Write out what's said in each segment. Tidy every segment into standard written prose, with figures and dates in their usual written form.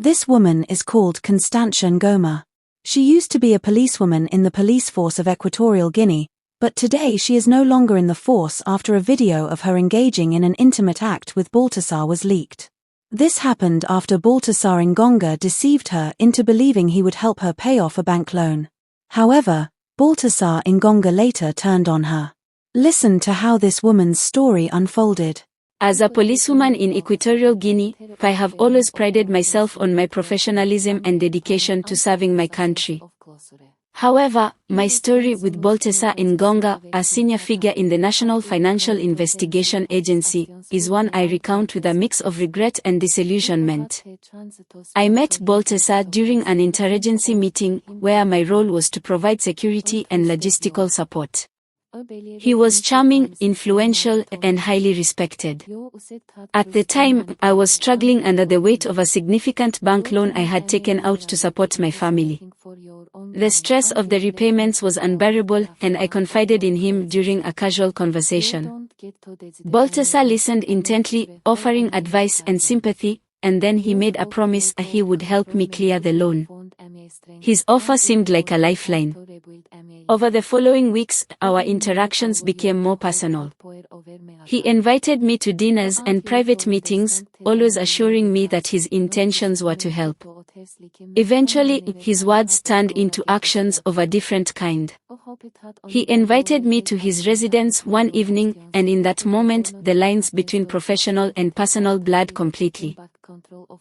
This woman is called Constancia Ngoma. She used to be a policewoman in the police force of Equatorial Guinea, but today she is no longer in the force after a video of her engaging in an intimate act with Baltasar was leaked. This happened after Baltasar Engonga deceived her into believing he would help her pay off a bank loan. However, Baltasar Engonga later turned on her. Listen to how this woman's story unfolded. As a policewoman in Equatorial Guinea, I have always prided myself on my professionalism and dedication to serving my country. However, my story with Baltasar Engonga, a senior figure in the National Financial Investigation Agency, is one I recount with a mix of regret and disillusionment. I met Baltasar during an interagency meeting where my role was to provide security and logistical support. He was charming, influential, and highly respected. At the time, I was struggling under the weight of a significant bank loan I had taken out to support my family. The stress of the repayments was unbearable, and I confided in him during a casual conversation. Baltasar listened intently, offering advice and sympathy, and then he made a promise he would help me clear the loan. His offer seemed like a lifeline. Over the following weeks, our interactions became more personal. He invited me to dinners and private meetings, always assuring me that his intentions were to help. Eventually, his words turned into actions of a different kind. He invited me to his residence one evening, and in that moment, the lines between professional and personal blurred completely.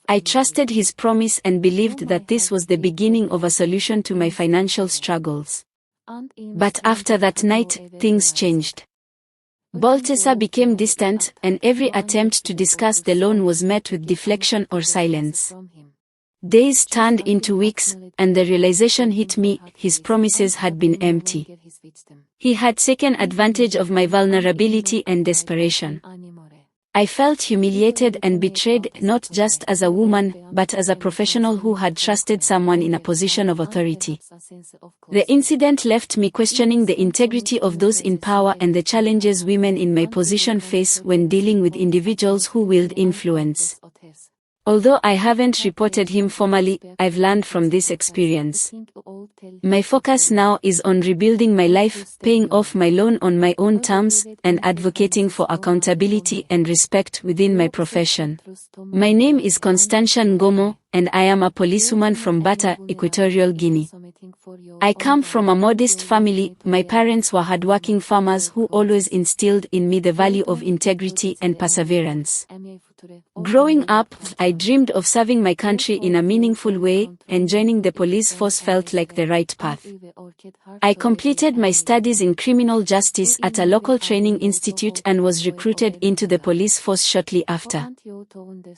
I trusted his promise and believed that this was the beginning of a solution to my financial struggles. But after that night, things changed. Baltasar became distant, and every attempt to discuss the loan was met with deflection or silence. Days turned into weeks, and the realization hit me: his promises had been empty. He had taken advantage of my vulnerability and desperation. I felt humiliated and betrayed, not just as a woman, but as a professional who had trusted someone in a position of authority. The incident left me questioning the integrity of those in power and the challenges women in my position face when dealing with individuals who wield influence. Although I haven't reported him formally, I've learned from this experience. My focus now is on rebuilding my life, paying off my loan on my own terms, and advocating for accountability and respect within my profession. My name is Constancia Ngoma, and I am a policewoman from Bata, Equatorial Guinea. I come from a modest family. My parents were hardworking farmers who always instilled in me the value of integrity and perseverance. Growing up, I dreamed of serving my country in a meaningful way, and joining the police force felt like the right path. I completed my studies in criminal justice at a local training institute and was recruited into the police force shortly after.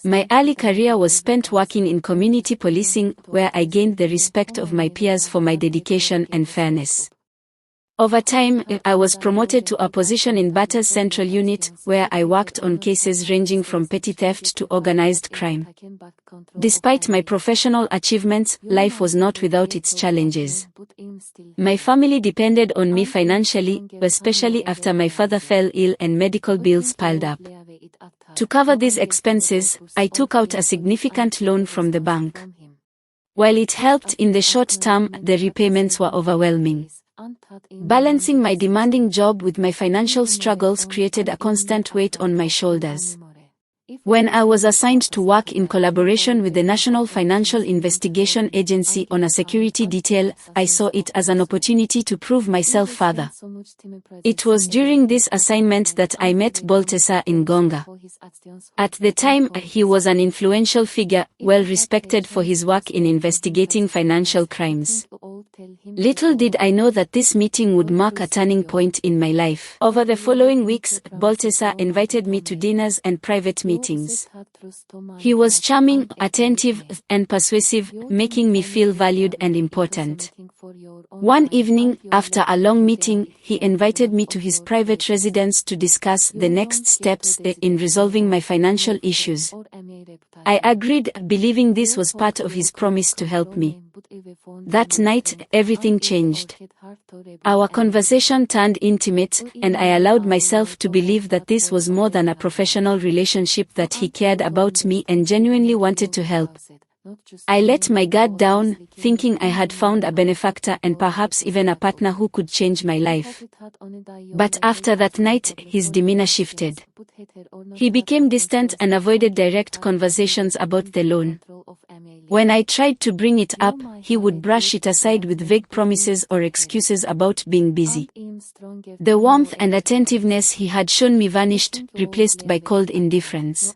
My early career was spent working in community policing, where I gained the respect of my peers for my dedication and fairness. Over time, I was promoted to a position in Bata's Central Unit, where I worked on cases ranging from petty theft to organized crime. Despite my professional achievements, life was not without its challenges. My family depended on me financially, especially after my father fell ill and medical bills piled up. To cover these expenses, I took out a significant loan from the bank. While it helped in the short term, the repayments were overwhelming. Balancing my demanding job with my financial struggles created a constant weight on my shoulders. When I was assigned to work in collaboration with the National Financial Investigation Agency on a security detail, I saw it as an opportunity to prove myself further. It was during this assignment that I met Baltasar Engonga. At the time, he was an influential figure, well respected for his work in investigating financial crimes. Little did I know that this meeting would mark a turning point in my life. Over the following weeks, Baltasar invited me to dinners and private meetings. He was charming, attentive, and persuasive, making me feel valued and important. One evening, after a long meeting, he invited me to his private residence to discuss the next steps in resolving my financial issues. I agreed, believing this was part of his promise to help me. That night, everything changed. Our conversation turned intimate, and I allowed myself to believe that this was more than a professional relationship, that he cared about me and genuinely wanted to help. I let my guard down, thinking I had found a benefactor and perhaps even a partner who could change my life. But after that night, his demeanor shifted. He became distant and avoided direct conversations about the loan. When I tried to bring it up, he would brush it aside with vague promises or excuses about being busy. The warmth and attentiveness he had shown me vanished, replaced by cold indifference.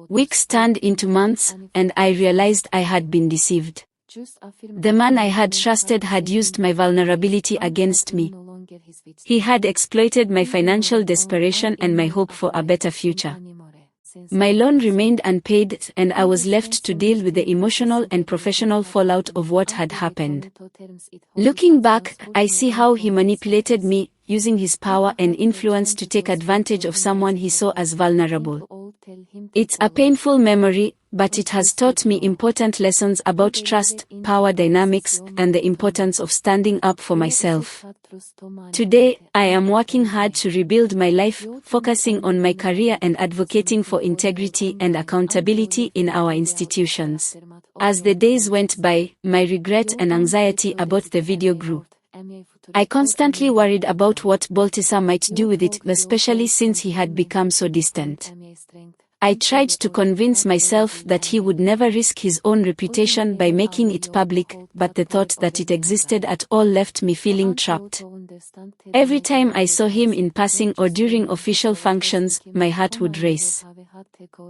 Weeks turned into months, and I realized I had been deceived. The man I had trusted had used my vulnerability against me. He had exploited my financial desperation and my hope for a better future. My loan remained unpaid, and I was left to deal with the emotional and professional fallout of what had happened. Looking back, I see how he manipulated me, using his power and influence to take advantage of someone he saw as vulnerable. It's a painful memory, but it has taught me important lessons about trust, power dynamics, and the importance of standing up for myself. Today, I am working hard to rebuild my life, focusing on my career and advocating for integrity and accountability in our institutions. As the days went by, my regret and anxiety about the video grew. I constantly worried about what Baltasar might do with it, especially since he had become so distant. I tried to convince myself that he would never risk his own reputation by making it public, but the thought that it existed at all left me feeling trapped. Every time I saw him in passing or during official functions, my heart would race.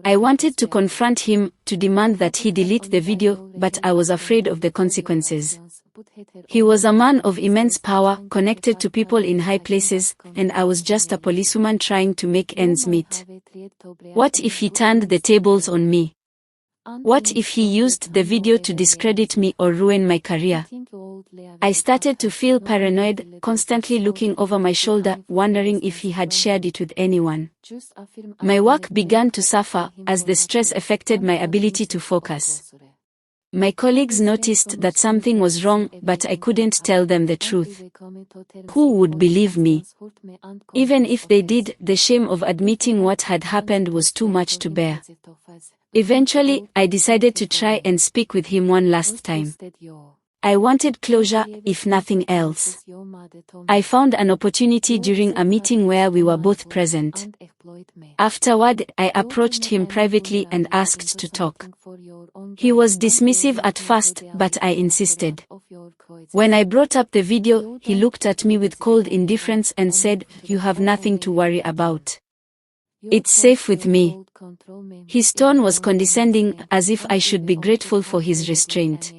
I wanted to confront him, to demand that he delete the video, but I was afraid of the consequences. He was a man of immense power, connected to people in high places, and I was just a policewoman trying to make ends meet. What if he turned the tables on me? What if he used the video to discredit me or ruin my career? I started to feel paranoid, constantly looking over my shoulder, wondering if he had shared it with anyone. My work began to suffer, as the stress affected my ability to focus. My colleagues noticed that something was wrong, but I couldn't tell them the truth. Who would believe me? Even if they did, the shame of admitting what had happened was too much to bear. Eventually, I decided to try and speak with him one last time. I wanted closure, if nothing else. I found an opportunity during a meeting where we were both present. Afterward, I approached him privately and asked to talk. He was dismissive at first, but I insisted. When I brought up the video, he looked at me with cold indifference and said, "You have nothing to worry about. It's safe with me." His tone was condescending, as if I should be grateful for his restraint.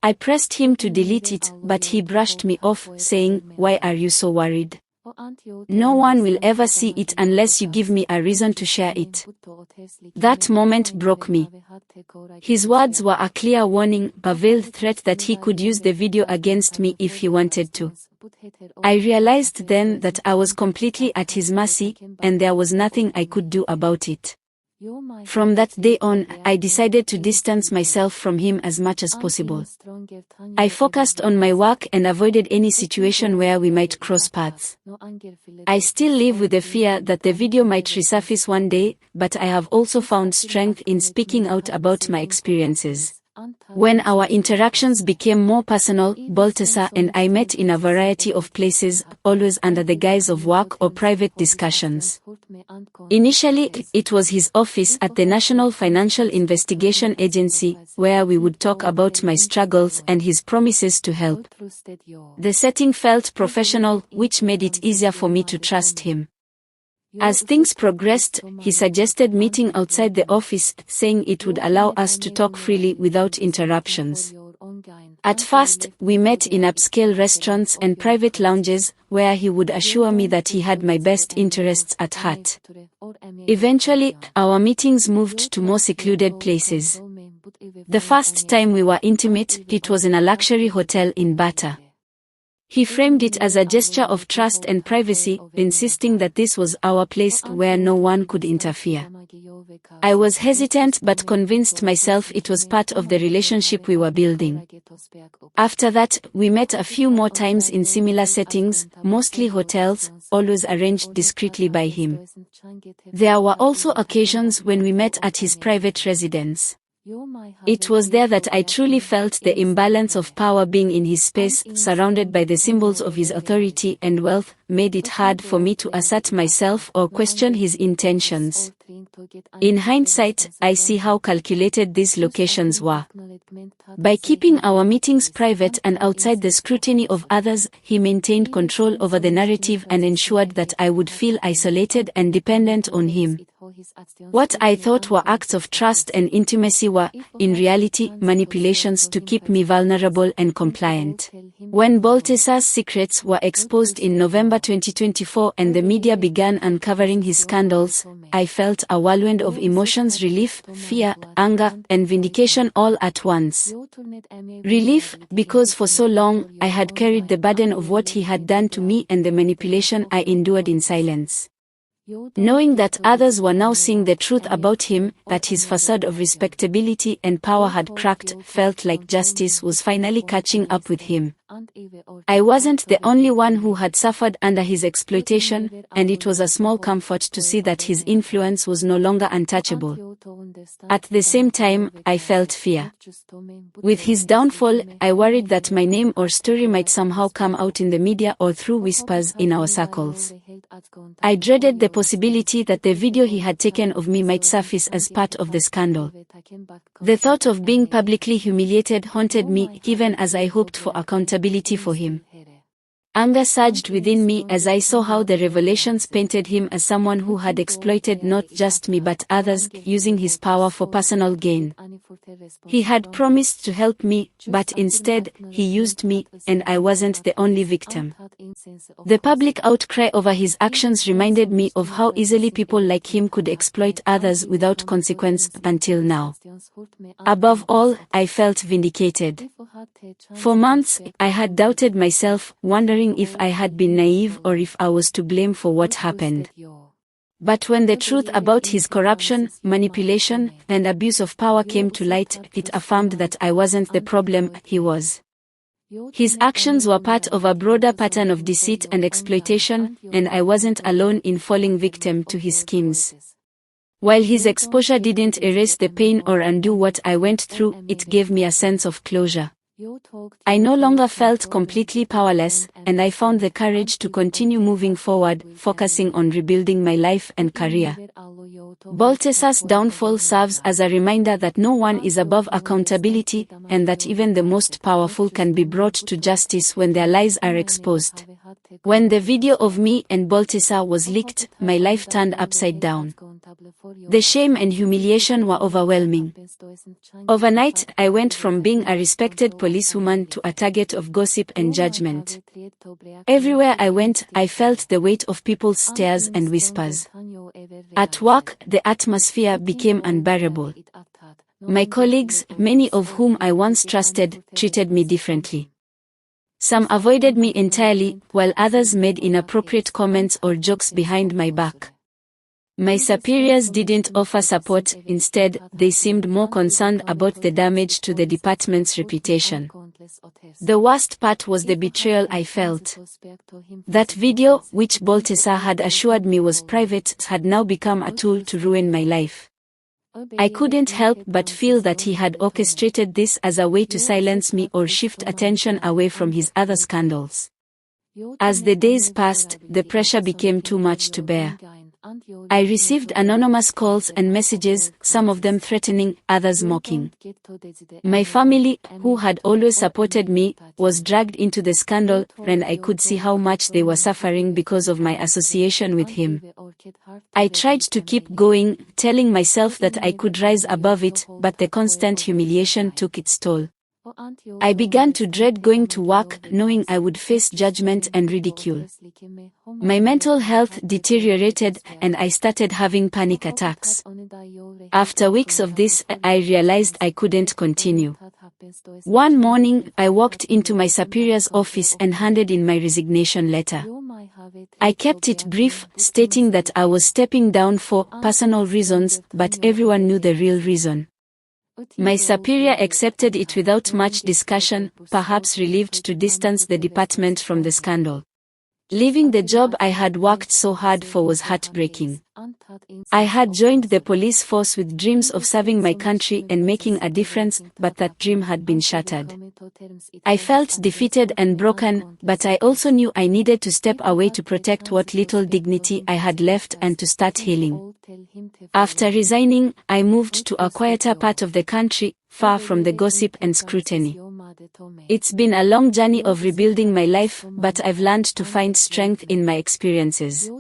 I pressed him to delete it, but he brushed me off, saying, "Why are you so worried? No one will ever see it unless you give me a reason to share it." That moment broke me. His words were a clear warning, a veiled threat that he could use the video against me if he wanted to. I realized then that I was completely at his mercy, and there was nothing I could do about it. From that day on, I decided to distance myself from him as much as possible. I focused on my work and avoided any situation where we might cross paths. I still live with the fear that the video might resurface one day, but I have also found strength in speaking out about my experiences. When our interactions became more personal, Baltasar and I met in a variety of places, always under the guise of work or private discussions. Initially, it was his office at the National Financial Investigation Agency, where we would talk about my struggles and his promises to help. The setting felt professional, which made it easier for me to trust him. As things progressed, he suggested meeting outside the office, saying it would allow us to talk freely without interruptions. At first, we met in upscale restaurants and private lounges, where he would assure me that he had my best interests at heart. Eventually, our meetings moved to more secluded places. The first time we were intimate, it was in a luxury hotel in Bata. He framed it as a gesture of trust and privacy, insisting that this was our place where no one could interfere. I was hesitant but convinced myself it was part of the relationship we were building. After that, we met a few more times in similar settings, mostly hotels, always arranged discreetly by him. There were also occasions when we met at his private residence. It was there that I truly felt the imbalance of power. Being in his space, surrounded by the symbols of his authority and wealth, made it hard for me to assert myself or question his intentions. In hindsight, I see how calculated these locations were. By keeping our meetings private and outside the scrutiny of others, he maintained control over the narrative and ensured that I would feel isolated and dependent on him. What I thought were acts of trust and intimacy were, in reality, manipulations to keep me vulnerable and compliant. When Baltasar's secrets were exposed in November 2024 and the media began uncovering his scandals, I felt a whirlwind of emotions: relief, fear, anger, and vindication all at once. Relief, because for so long, I had carried the burden of what he had done to me and the manipulation I endured in silence. Knowing that others were now seeing the truth about him, that his facade of respectability and power had cracked, felt like justice was finally catching up with him. I wasn't the only one who had suffered under his exploitation, and it was a small comfort to see that his influence was no longer untouchable. At the same time, I felt fear. With his downfall, I worried that my name or story might somehow come out in the media or through whispers in our circles. I dreaded the possibility that the video he had taken of me might surface as part of the scandal. The thought of being publicly humiliated haunted me, even as I hoped for accountability for him. Anger surged within me as I saw how the revelations painted him as someone who had exploited not just me but others, using his power for personal gain. He had promised to help me, but instead, he used me, and I wasn't the only victim. The public outcry over his actions reminded me of how easily people like him could exploit others without consequence until now. Above all, I felt vindicated. For months, I had doubted myself, wondering if I had been naive or if I was to blame for what happened. But when the truth about his corruption, manipulation, and abuse of power came to light, it affirmed that I wasn't the problem, he was. His actions were part of a broader pattern of deceit and exploitation, and I wasn't alone in falling victim to his schemes. While his exposure didn't erase the pain or undo what I went through, it gave me a sense of closure. I no longer felt completely powerless, and I found the courage to continue moving forward, focusing on rebuilding my life and career. Baltasar's downfall serves as a reminder that no one is above accountability, and that even the most powerful can be brought to justice when their lies are exposed. When the video of me and Baltasar was leaked, my life turned upside down. The shame and humiliation were overwhelming. Overnight, I went from being a respected policewoman to a target of gossip and judgment. Everywhere I went, I felt the weight of people's stares and whispers. At work, the atmosphere became unbearable. My colleagues, many of whom I once trusted, treated me differently. Some avoided me entirely, while others made inappropriate comments or jokes behind my back. My superiors didn't offer support, instead, they seemed more concerned about the damage to the department's reputation. The worst part was the betrayal I felt. That video, which Baltasar had assured me was private, had now become a tool to ruin my life. I couldn't help but feel that he had orchestrated this as a way to silence me or shift attention away from his other scandals. As the days passed, the pressure became too much to bear. I received anonymous calls and messages, some of them threatening, others mocking. My family, who had always supported me, was dragged into the scandal, and I could see how much they were suffering because of my association with him. I tried to keep going, telling myself that I could rise above it, but the constant humiliation took its toll. I began to dread going to work, knowing I would face judgment and ridicule. My mental health deteriorated, and I started having panic attacks. After weeks of this, I realized I couldn't continue. One morning, I walked into my superior's office and handed in my resignation letter. I kept it brief, stating that I was stepping down for personal reasons, but everyone knew the real reason. My superior accepted it without much discussion, perhaps relieved to distance the department from the scandal. Leaving the job I had worked so hard for was heartbreaking. I had joined the police force with dreams of serving my country and making a difference, but that dream had been shattered. I felt defeated and broken, but I also knew I needed to step away to protect what little dignity I had left and to start healing. After resigning, I moved to a quieter part of the country, far from the gossip and scrutiny. It's been a long journey of rebuilding my life, but I've learned to find strength in my experiences.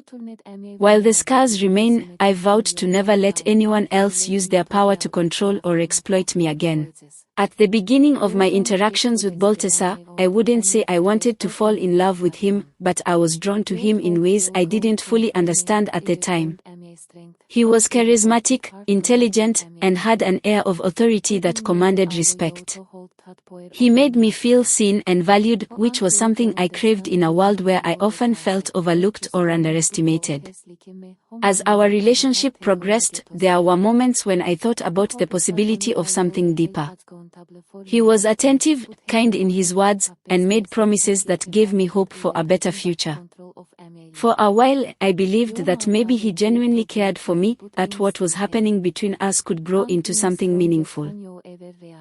While the scars remain, I've vowed to never let anyone else use their power to control or exploit me again. At the beginning of my interactions with Baltasar, I wouldn't say I wanted to fall in love with him, but I was drawn to him in ways I didn't fully understand at the time. He was charismatic, intelligent, and had an air of authority that commanded respect. He made me feel seen and valued, which was something I craved in a world where I often felt overlooked or underestimated. As our relationship progressed, there were moments when I thought about the possibility of something deeper. He was attentive, kind in his words, and made promises that gave me hope for a better future. For a while, I believed that maybe he genuinely cared for me, that what was happening between us could grow into something meaningful.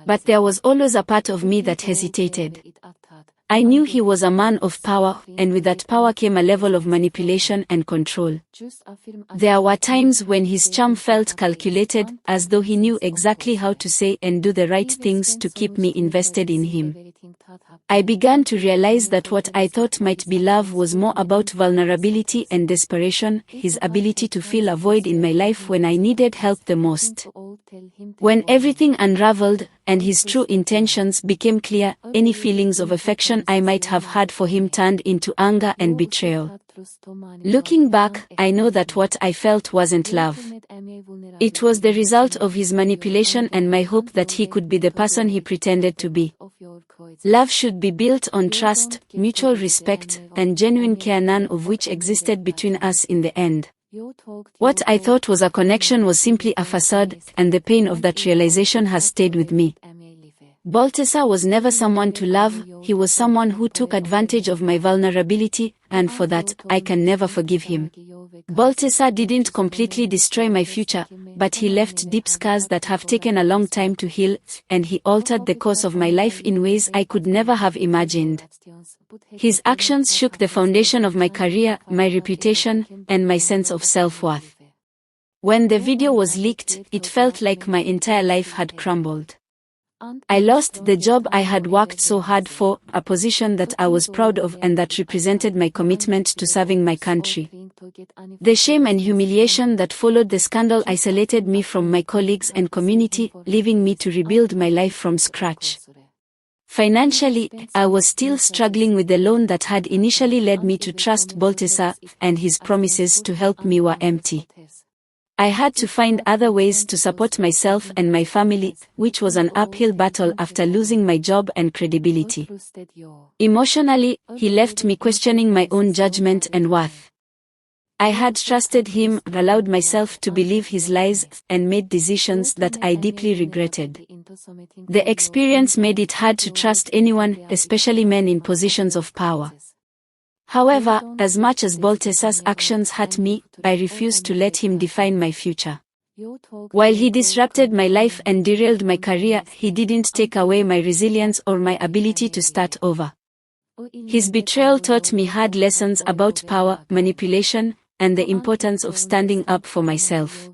But there was always a part of me that hesitated. I knew he was a man of power, and with that power came a level of manipulation and control. There were times when his charm felt calculated, as though he knew exactly how to say and do the right things to keep me invested in him. I began to realize that what I thought might be love was more about vulnerability and desperation, his ability to fill a void in my life when I needed help the most. When everything unraveled, and his true intentions became clear, any feelings of affection I might have had for him turned into anger and betrayal. Looking back, I know that what I felt wasn't love. It was the result of his manipulation and my hope that he could be the person he pretended to be. Love should be built on trust, mutual respect, and genuine care, none of which existed between us in the end. What I thought was a connection was simply a facade, and the pain of that realization has stayed with me. Baltasar was never someone to love, he was someone who took advantage of my vulnerability, and for that, I can never forgive him. Baltasar didn't completely destroy my future, but he left deep scars that have taken a long time to heal, and he altered the course of my life in ways I could never have imagined. His actions shook the foundation of my career, my reputation, and my sense of self-worth. When the video was leaked, it felt like my entire life had crumbled. I lost the job I had worked so hard for, a position that I was proud of and that represented my commitment to serving my country. The shame and humiliation that followed the scandal isolated me from my colleagues and community, leaving me to rebuild my life from scratch. Financially, I was still struggling with the loan that had initially led me to trust Baltasar, and his promises to help me were empty. I had to find other ways to support myself and my family, which was an uphill battle after losing my job and credibility. Emotionally, he left me questioning my own judgment and worth. I had trusted him, allowed myself to believe his lies, and made decisions that I deeply regretted. The experience made it hard to trust anyone, especially men in positions of power. However, as much as Baltasar's actions hurt me, I refused to let him define my future. While he disrupted my life and derailed my career, he didn't take away my resilience or my ability to start over. His betrayal taught me hard lessons about power, manipulation, and the importance of standing up for myself.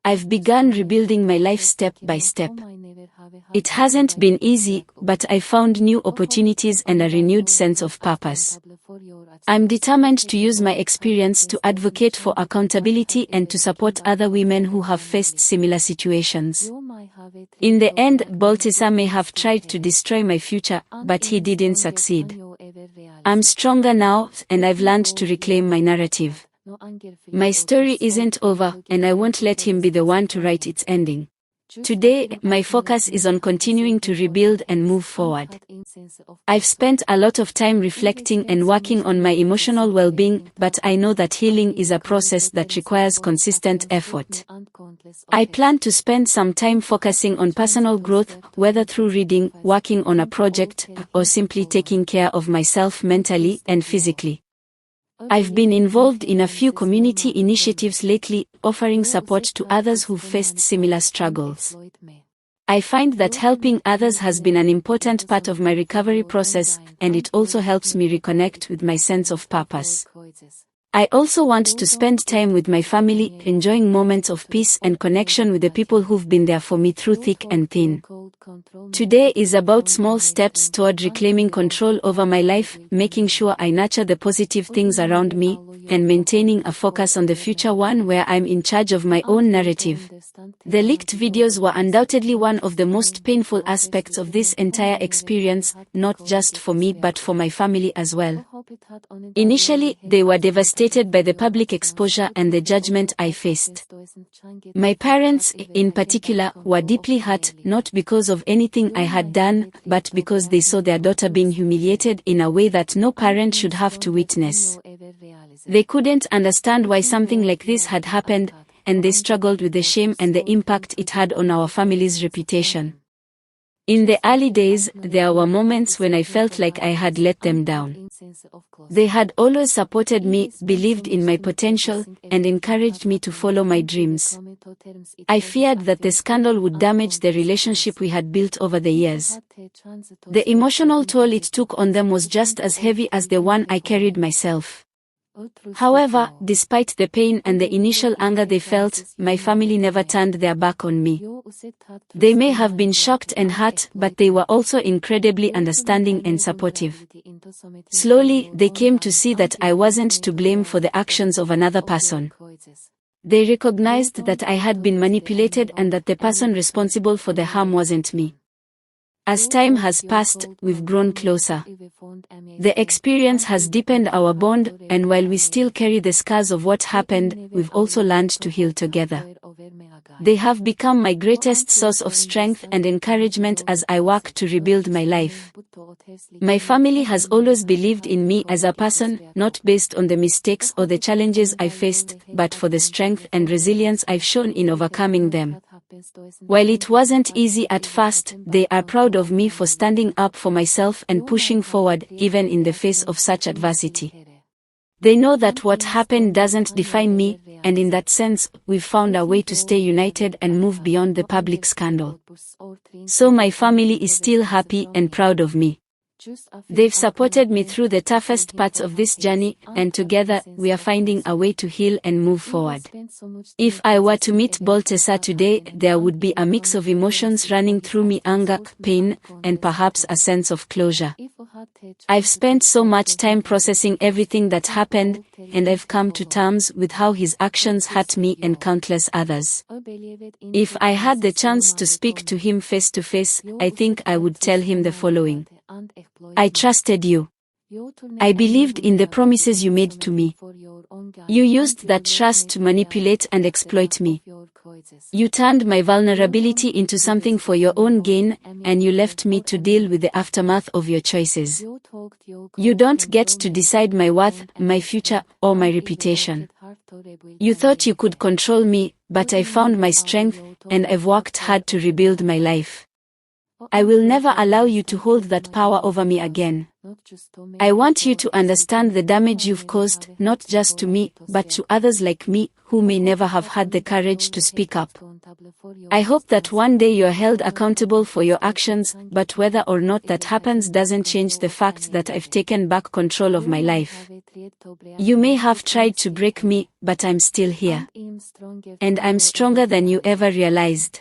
I've begun rebuilding my life step by step. It hasn't been easy, but I found new opportunities and a renewed sense of purpose. I'm determined to use my experience to advocate for accountability and to support other women who have faced similar situations. In the end, Baltasar may have tried to destroy my future, but he didn't succeed. I'm stronger now, and I've learned to reclaim my narrative. My story isn't over, and I won't let him be the one to write its ending. Today, my focus is on continuing to rebuild and move forward. I've spent a lot of time reflecting and working on my emotional well-being, but I know that healing is a process that requires consistent effort. I plan to spend some time focusing on personal growth, whether through reading, working on a project, or simply taking care of myself mentally and physically. I've been involved in a few community initiatives lately, offering support to others who've faced similar struggles. I find that helping others has been an important part of my recovery process, and it also helps me reconnect with my sense of purpose. I also want to spend time with my family, enjoying moments of peace and connection with the people who've been there for me through thick and thin. Today is about small steps toward reclaiming control over my life, making sure I nurture the positive things around me, and maintaining a focus on the future, one where I'm in charge of my own narrative. The leaked videos were undoubtedly one of the most painful aspects of this entire experience, not just for me but for my family as well. Initially, they were devastated by the public exposure and the judgment I faced. My parents, in particular, were deeply hurt, not because of anything I had done, but because they saw their daughter being humiliated in a way that no parent should have to witness. They couldn't understand why something like this had happened, and they struggled with the shame and the impact it had on our family's reputation. In the early days, there were moments when I felt like I had let them down. They had always supported me, believed in my potential, and encouraged me to follow my dreams. I feared that the scandal would damage the relationship we had built over the years. The emotional toll it took on them was just as heavy as the one I carried myself. However, despite the pain and the initial anger they felt, my family never turned their back on me. They may have been shocked and hurt, but they were also incredibly understanding and supportive. Slowly, they came to see that I wasn't to blame for the actions of another person. They recognized that I had been manipulated and that the person responsible for the harm wasn't me. As time has passed, we've grown closer. The experience has deepened our bond, and while we still carry the scars of what happened, we've also learned to heal together. They have become my greatest source of strength and encouragement as I work to rebuild my life. My family has always believed in me as a person, not based on the mistakes or the challenges I faced, but for the strength and resilience I've shown in overcoming them. While it wasn't easy at first, they are proud of me for standing up for myself and pushing forward, even in the face of such adversity. They know that what happened doesn't define me, and in that sense, we've found a way to stay united and move beyond the public scandal. So my family is still happy and proud of me. They've supported me through the toughest parts of this journey, and together, we are finding a way to heal and move forward. If I were to meet Baltasar today, there would be a mix of emotions running through me: anger, pain, and perhaps a sense of closure. I've spent so much time processing everything that happened, and I've come to terms with how his actions hurt me and countless others. If I had the chance to speak to him face to face, I think I would tell him the following. I trusted you. I believed in the promises you made to me. You used that trust to manipulate and exploit me. You turned my vulnerability into something for your own gain, and you left me to deal with the aftermath of your choices. You don't get to decide my worth, my future, or my reputation. You thought you could control me, but I found my strength, and I've worked hard to rebuild my life. I will never allow you to hold that power over me again. I want you to understand the damage you've caused, not just to me, but to others like me, who may never have had the courage to speak up. I hope that one day you're held accountable for your actions, but whether or not that happens doesn't change the fact that I've taken back control of my life. You may have tried to break me, but I'm still here. And I'm stronger than you ever realized.